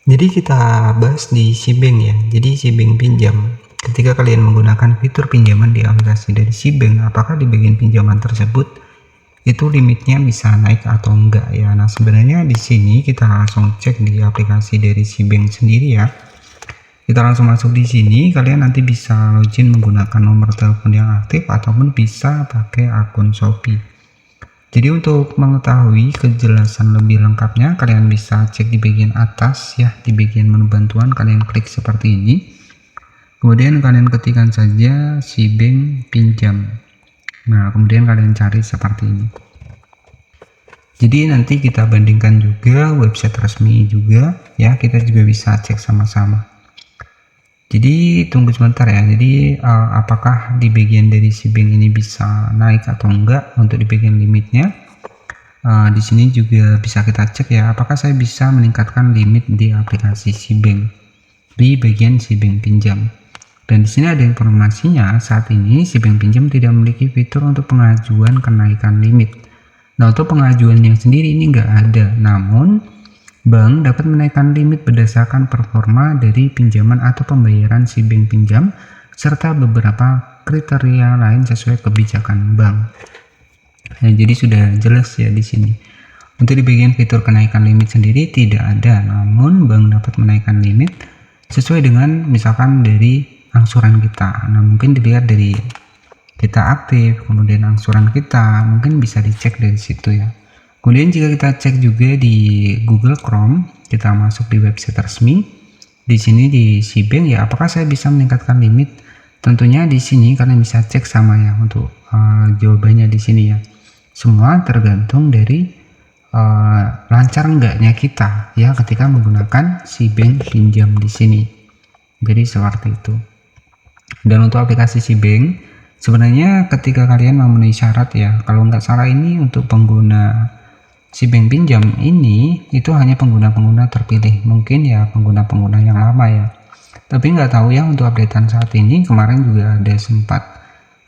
Jadi kita bahas di Sibank ya. Jadi Sibank pinjam. Ketika kalian menggunakan fitur pinjaman di aplikasi dari Sibank, apakah di bagian pinjaman tersebut itu limitnya bisa naik atau enggak ya? Nah, sebenarnya di sini kita langsung cek di aplikasi dari Sibank sendiri ya. Kita langsung masuk di sini, kalian nanti bisa login menggunakan nomor telepon yang aktif ataupun bisa pakai akun Shopee. Jadi untuk mengetahui kejelasan lebih lengkapnya, kalian bisa cek di bagian atas ya, di bagian menu bantuan kalian klik seperti ini. Kemudian kalian ketikkan saja Sibank pinjam. Nah, kemudian kalian cari seperti ini. Jadi nanti kita bandingkan juga website resmi juga ya, kita juga bisa cek sama-sama. Jadi tunggu sebentar ya. Jadi apakah di bagian dari Sibank ini bisa naik atau enggak untuk di bagian limitnya? Di sini juga bisa kita cek ya, apakah saya bisa meningkatkan limit di aplikasi Sibank di bagian Sibank pinjam. Dan di sini ada informasinya, saat ini Sibank pinjam tidak memiliki fitur untuk pengajuan kenaikan limit. Nah, untuk pengajuannya sendiri ini enggak ada, namun bank dapat menaikkan limit berdasarkan performa dari pinjaman atau pembayaran Sibank pinjam serta beberapa kriteria lain sesuai kebijakan bank. Nah, jadi sudah jelas ya di sini. Untuk di bagian fitur kenaikan limit sendiri tidak ada, namun bank dapat menaikkan limit sesuai dengan misalkan dari angsuran kita. Nah, mungkin dilihat dari kita aktif, kemudian angsuran kita mungkin bisa dicek dari situ ya. Kemudian jika kita cek juga di Google Chrome, kita masuk di website resmi. Di sini di Sibank ya, apakah saya bisa meningkatkan limit? Tentunya di sini kalian bisa cek sama ya untuk jawabannya di sini ya. Semua tergantung dari lancar enggaknya kita ya ketika menggunakan Sibank pinjam di sini. Jadi seperti itu. Dan untuk aplikasi Sibank sebenarnya ketika kalian memenuhi syarat ya, kalau nggak salah ini untuk pengguna Sibank pinjam ini itu hanya pengguna-pengguna terpilih, mungkin ya pengguna-pengguna yang lama ya, tapi nggak tahu ya untuk updatean saat ini. Kemarin juga ada sempat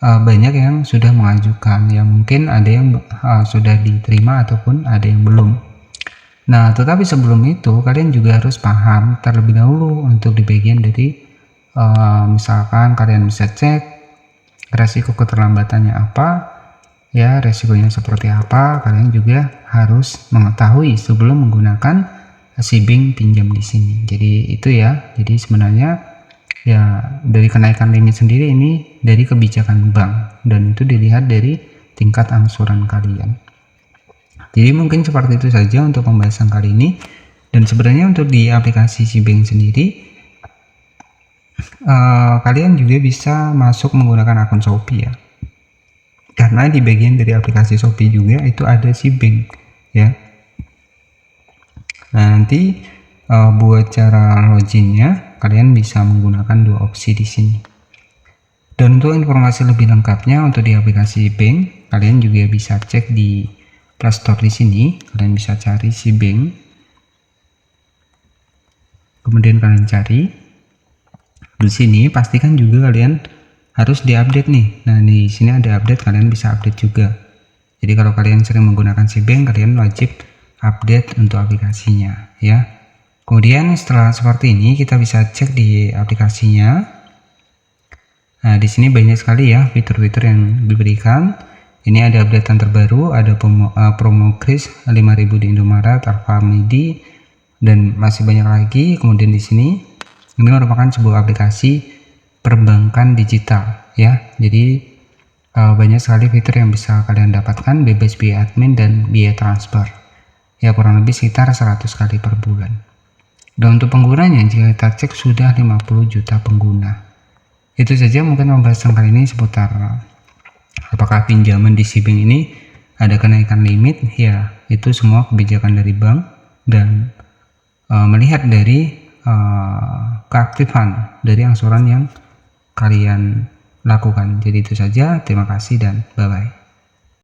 banyak yang sudah mengajukan ya, mungkin ada yang sudah diterima ataupun ada yang belum. Nah, tetapi sebelum itu kalian juga harus paham terlebih dahulu untuk di bagian dari misalkan kalian bisa cek resiko keterlambatannya apa ya, resikonya seperti apa, kalian juga harus mengetahui sebelum menggunakan Sibank pinjam di sini. Jadi itu ya. Jadi sebenarnya ya dari kenaikan limit sendiri ini dari kebijakan bank dan itu dilihat dari tingkat angsuran kalian. Jadi mungkin seperti itu saja untuk pembahasan kali ini. Dan sebenarnya untuk di aplikasi Sibank sendiri kalian juga bisa masuk menggunakan akun Shopee ya. Karena di bagian dari aplikasi Shopee juga itu ada Sibank ya. Nah, nanti buat cara loginnya kalian bisa menggunakan dua opsi di sini. Dan untuk informasi lebih lengkapnya untuk di aplikasi Bank, kalian juga bisa cek di Play Store di sini. Kalian bisa cari Sibank. Kemudian kalian cari di sini, pastikan juga kalian harus diupdate nih. Nah, di sini ada update, kalian bisa update juga. Jadi kalau kalian sering menggunakan Sibank, kalian wajib update untuk aplikasinya ya. Kemudian setelah seperti ini kita bisa cek di aplikasinya. Nah, di sini banyak sekali ya fitur-fitur yang diberikan. Ini ada updatean terbaru, ada promo kris 5.000 di Indomaret, Alfamidi, dan masih banyak lagi. Kemudian di sini ini merupakan sebuah aplikasi perbankan digital ya. Jadi banyak sekali fitur yang bisa kalian dapatkan, bebas biaya admin dan biaya transfer ya, kurang lebih sekitar 100 kali per bulan. Dan untuk penggunanya jika kita cek sudah 50 juta pengguna. Itu saja mungkin pembahasan kali ini seputar apakah pinjaman di Sibank ini ada kenaikan limit ya. Itu semua kebijakan dari bank dan melihat dari keaktifan dari angsuran yang kalian lakukan. Jadi itu saja, terima kasih dan bye bye.